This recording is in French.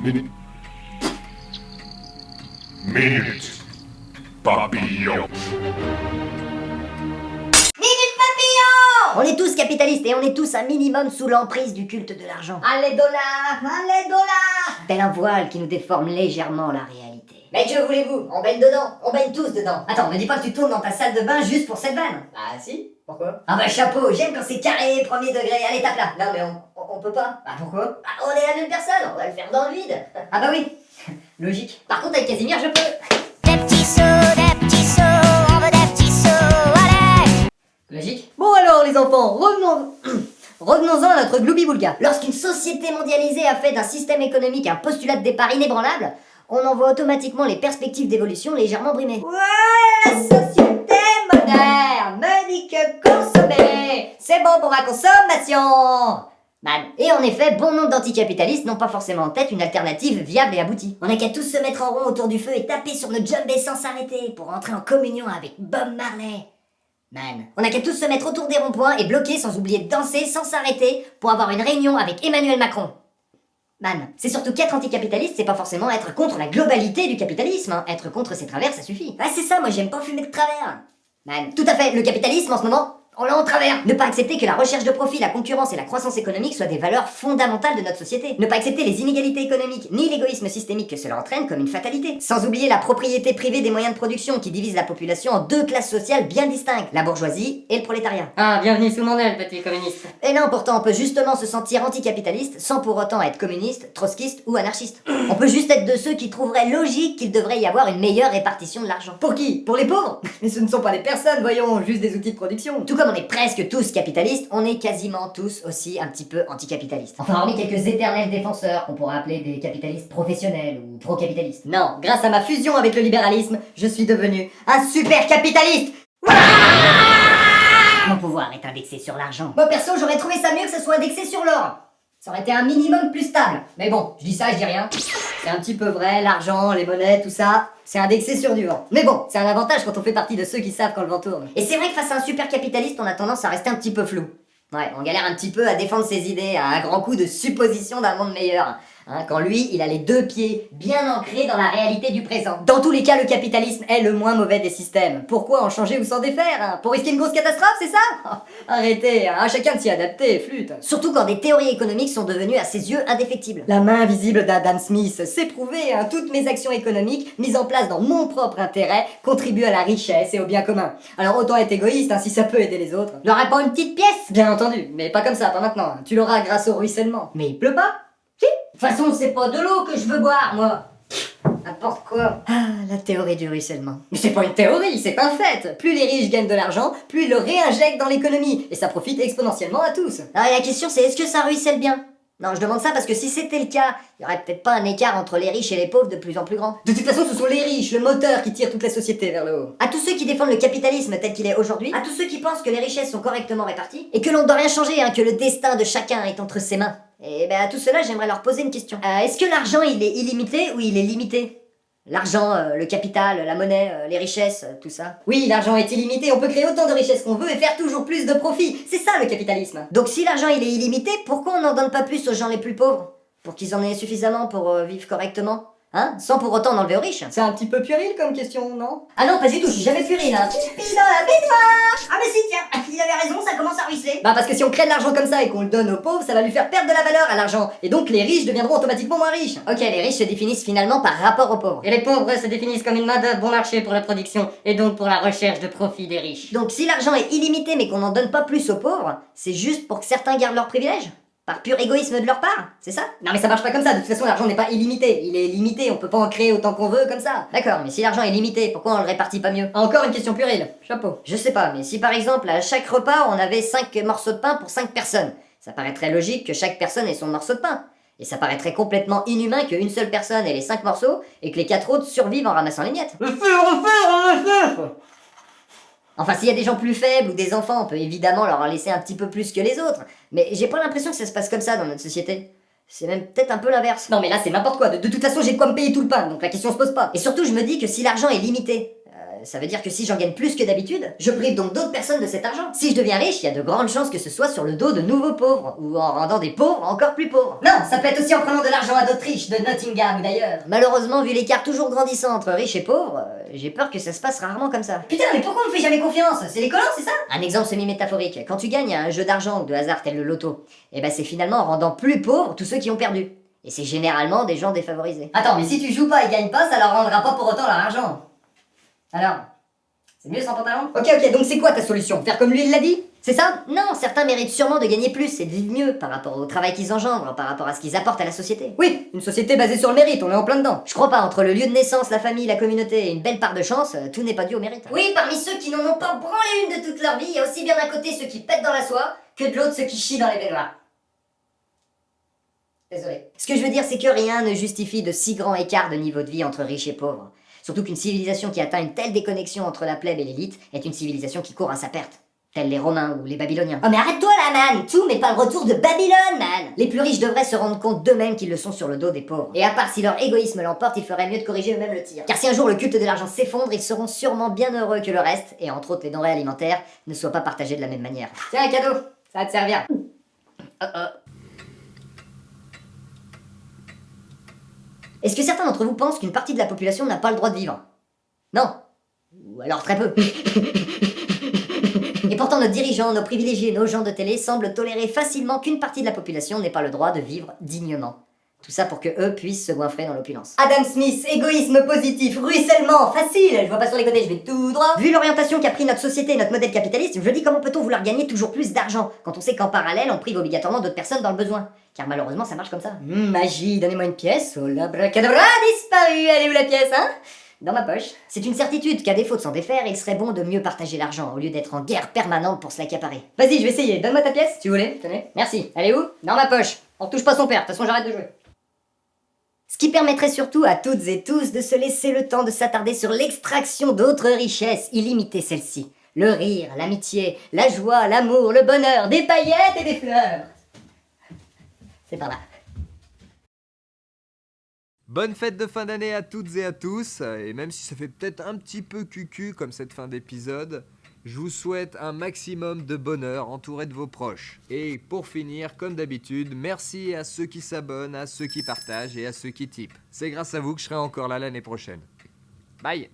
Minute. Minute Papillon. Minute Papillon! On est tous capitalistes et on est tous un minimum sous l'emprise du culte de l'argent. Allez dollars! Tel un voile qui nous déforme légèrement la réalité. Mais que voulez-vous? On baigne dedans, on baigne tous dedans. Attends, me dis pas que tu tournes dans ta salle de bain juste pour cette vanne. Ah si? Pourquoi? Ah bah chapeau, j'aime quand c'est carré, premier degré, allez tape là. Non mais on peut pas. Bah pourquoi? Bah on est la même personne, on va le faire dans le vide. Ah bah oui, logique. Par contre avec Casimir je peux. Des petits sauts, on veut des petits sauts, allez! Logique. Bon alors les enfants, revenons-en à notre gloubi-boulga. Lorsqu'une société mondialisée a fait d'un système économique un postulat de départ inébranlable, on en voit automatiquement les perspectives d'évolution légèrement brimées. Ouais, la société moderne me dit que consommer, c'est bon pour ma consommation. Et en effet, bon nombre d'anticapitalistes n'ont pas forcément en tête une alternative viable et aboutie. On n'a qu'à tous se mettre en rond autour du feu et taper sur nos djembés sans s'arrêter pour entrer en communion avec Bob Marley. On n'a qu'à tous se mettre autour des ronds-points et bloquer sans oublier de danser sans s'arrêter pour avoir une réunion avec Emmanuel Macron. C'est surtout qu'être anticapitaliste, c'est pas forcément être contre la globalité du capitalisme, hein. Être contre ses travers, ça suffit. Ah c'est ça, moi j'aime pas fumer de travers. Tout à fait, le capitalisme en ce moment, on l'a en travers. Ne pas accepter que la recherche de profit, la concurrence et la croissance économique soient des valeurs fondamentales de notre société. Ne pas accepter les inégalités économiques, ni l'égoïsme systémique que cela entraîne comme une fatalité. Sans oublier la propriété privée des moyens de production qui divise la population en deux classes sociales bien distinctes, la bourgeoisie et le prolétariat. Ah, bienvenue sous mon aile, petit communiste. Et non, pourtant, on peut justement se sentir anticapitaliste sans pour autant être communiste, trotskiste ou anarchiste. On peut juste être de ceux qui trouveraient logique qu'il devrait y avoir une meilleure répartition de l'argent. Pour qui? Pour les pauvres? Mais ce ne sont pas des personnes, voyons, juste des outils de production. Tout comme on est presque tous capitalistes, on est quasiment tous aussi un petit peu anticapitalistes. Enfin, hormis quelques éternels défenseurs qu'on pourrait appeler des capitalistes professionnels ou pro-capitalistes. Non, grâce à ma fusion avec le libéralisme, je suis devenu un super capitaliste. Mon pouvoir est indexé sur l'argent. Moi perso, j'aurais trouvé ça mieux que ce soit indexé sur l'or. Ça aurait été un minimum plus stable. Mais bon, je dis ça, je dis rien. C'est un petit peu vrai, l'argent, les monnaies, tout ça, c'est indexé sur du vent. Mais bon, c'est un avantage quand on fait partie de ceux qui savent quand le vent tourne. Et c'est vrai que face à un super capitaliste, on a tendance à rester un petit peu flou. Ouais, on galère un petit peu à défendre ses idées, à un grand coup de supposition d'un monde meilleur. Quand lui, il a les deux pieds bien ancrés dans la réalité du présent. Dans tous les cas, le capitalisme est le moins mauvais des systèmes. Pourquoi en changer ou s'en défaire? Pour risquer une grosse catastrophe, c'est ça? Arrêtez, à chacun de s'y adapter, flûte. Surtout quand des théories économiques sont devenues à ses yeux indéfectibles. La main invisible d'Adam Smith, c'est prouvé, toutes mes actions économiques, mises en place dans mon propre intérêt, contribuent à la richesse et au bien commun. Alors autant être égoïste, si ça peut aider les autres. J'aurais pas une petite pièce? Bien entendu, mais pas comme ça, pas maintenant. Tu l'auras grâce au ruissellement. Mais il pleut pas? Si. De toute façon, c'est pas de l'eau que je veux boire, moi. N'importe quoi. Ah, la théorie du ruissellement. Mais c'est pas une théorie, c'est un fait. Plus les riches gagnent de l'argent, plus ils le réinjectent dans l'économie. Et ça profite exponentiellement à tous. Alors la question c'est, est-ce que ça ruisselle bien? Non, je demande ça parce que si c'était le cas, il y aurait peut-être pas un écart entre les riches et les pauvres de plus en plus grand. De toute façon, ce sont les riches, le moteur qui tire toute la société vers le haut. À tous ceux qui défendent le capitalisme tel qu'il est aujourd'hui, à tous ceux qui pensent que les richesses sont correctement réparties, et que l'on ne doit rien changer, que le destin de chacun est entre ses mains. Et ben à tout cela, j'aimerais leur poser une question. Est-ce que l'argent, il est illimité ou il est limité? L'argent, le capital, la monnaie, les richesses, tout ça. Oui, l'argent est illimité, on peut créer autant de richesses qu'on veut et faire toujours plus de profit. C'est ça le capitalisme. Donc si l'argent il est illimité, pourquoi on n'en donne pas plus aux gens les plus pauvres? Pour qu'ils en aient suffisamment pour vivre correctement? Sans pour autant en enlever aux riches. C'est un petit peu puéril comme question, non? Ah non, pas du tout, je suis jamais puéril, Ah mais si, tiens, il avait raison, ça commence à ruisseler. Parce que si on crée de l'argent comme ça et qu'on le donne aux pauvres, ça va lui faire perdre de la valeur à l'argent. Et donc les riches deviendront automatiquement moins riches. Ok, les riches se définissent finalement par rapport aux pauvres. Et les pauvres se définissent comme une main-d'œuvre bon marché pour la production, et donc pour la recherche de profit des riches. Donc si l'argent est illimité mais qu'on n'en donne pas plus aux pauvres, c'est juste pour que certains gardent leurs privilèges? Par pur égoïsme de leur part, c'est ça? Non mais ça marche pas comme ça, de toute façon l'argent n'est pas illimité, il est limité, on peut pas en créer autant qu'on veut comme ça. D'accord, mais si l'argent est limité, pourquoi on le répartit pas mieux? Encore une question puérile, chapeau. Je sais pas, mais si par exemple à chaque repas on avait 5 morceaux de pain pour 5 personnes, ça paraîtrait logique que chaque personne ait son morceau de pain. Et ça paraîtrait complètement inhumain qu'une seule personne ait les 5 morceaux et que les 4 autres survivent en ramassant les miettes. Enfin, s'il y a des gens plus faibles ou des enfants, on peut évidemment leur en laisser un petit peu plus que les autres. Mais j'ai pas l'impression que ça se passe comme ça dans notre société. C'est même peut-être un peu l'inverse. Non mais là c'est n'importe quoi, de toute façon j'ai de quoi me payer tout le pain, donc la question se pose pas. Et surtout je me dis que si l'argent est limité, Ça veut dire que si j'en gagne plus que d'habitude, je prive donc d'autres personnes de cet argent. Si je deviens riche, il y a de grandes chances que ce soit sur le dos de nouveaux pauvres, ou en rendant des pauvres encore plus pauvres. Non, ça peut être aussi en prenant de l'argent à d'autres riches, de Nottingham ou d'ailleurs. Malheureusement, vu l'écart toujours grandissant entre riches et pauvres, j'ai peur que ça se passe rarement comme ça. Putain, mais pourquoi on me fait jamais confiance? C'est les colons, c'est ça? Un exemple semi-métaphorique. Quand tu gagnes à un jeu d'argent ou de hasard tel le loto, et ben c'est finalement en rendant plus pauvres tous ceux qui ont perdu. Et c'est généralement des gens défavorisés. Attends, mais si tu joues pas et gagnes pas, ça leur rendra pas pour autant leur argent. Alors, c'est mieux sans pantalon? Ok, donc c'est quoi ta solution? Faire comme lui il l'a dit? C'est ça? Non, certains méritent sûrement de gagner plus et de vivre mieux par rapport au travail qu'ils engendrent, par rapport à ce qu'ils apportent à la société. Oui, une société basée sur le mérite, on est en plein dedans. Je crois pas, entre le lieu de naissance, la famille, la communauté et une belle part de chance, tout n'est pas dû au mérite. Oui, parmi ceux qui n'en ont pas branlé une de toute leur vie, il y a aussi bien d'un côté ceux qui pètent dans la soie, que de l'autre ceux qui chient dans les baignoires. Désolé. Ce que je veux dire, c'est que rien ne justifie de si grands écarts de niveau de vie entre riches et pauvres. Surtout qu'une civilisation qui atteint une telle déconnexion entre la plèbe et l'élite est une civilisation qui court à sa perte. Tels les Romains ou les Babyloniens. Oh mais arrête-toi là, man! Tout, mais pas le retour de Babylone, man! Les plus riches devraient se rendre compte d'eux-mêmes qu'ils le sont sur le dos des pauvres. Et à part si leur égoïsme l'emporte, il ferait mieux de corriger eux-mêmes le tir. Car si un jour le culte de l'argent s'effondre, ils seront sûrement bien heureux que le reste, et entre autres les denrées alimentaires, ne soient pas partagées de la même manière. Tiens, un cadeau! Ça va te servir. Est-ce que certains d'entre vous pensent qu'une partie de la population n'a pas le droit de vivre? Non. Ou alors très peu. Et pourtant nos dirigeants, nos privilégiés, nos gens de télé semblent tolérer facilement qu'une partie de la population n'ait pas le droit de vivre dignement. Tout ça pour que eux puissent se goinfrer dans l'opulence. Adam Smith, égoïsme positif, ruissellement, facile, je vois pas sur les côtés, je vais tout droit. Vu l'orientation qu'a pris notre société et notre modèle capitaliste, je dis comment peut-on vouloir gagner toujours plus d'argent quand on sait qu'en parallèle on prive obligatoirement d'autres personnes dans le besoin. Car malheureusement ça marche comme ça. Magie, donnez-moi une pièce, oh l'abracadabra disparu, elle est où la pièce, hein? Dans ma poche. C'est une certitude qu'à défaut de s'en défaire, il serait bon de mieux partager l'argent au lieu d'être en guerre permanente pour se l'accaparer. Vas-y, je vais essayer, donne-moi ta pièce, si vous voulez, tenez. Merci. Elle est où? Dans ma poche. On touche pas son père, de toute façon j'arrête de jouer. Ce qui permettrait surtout à toutes et tous de se laisser le temps de s'attarder sur l'extraction d'autres richesses, illimitées celles-ci. Le rire, l'amitié, la joie, l'amour, le bonheur, des paillettes et des fleurs. C'est par là. Bonne fête de fin d'année à toutes et à tous, et même si ça fait peut-être un petit peu cucu comme cette fin d'épisode, je vous souhaite un maximum de bonheur entouré de vos proches. Et pour finir, comme d'habitude, merci à ceux qui s'abonnent, à ceux qui partagent et à ceux qui tipent. C'est grâce à vous que je serai encore là l'année prochaine. Bye!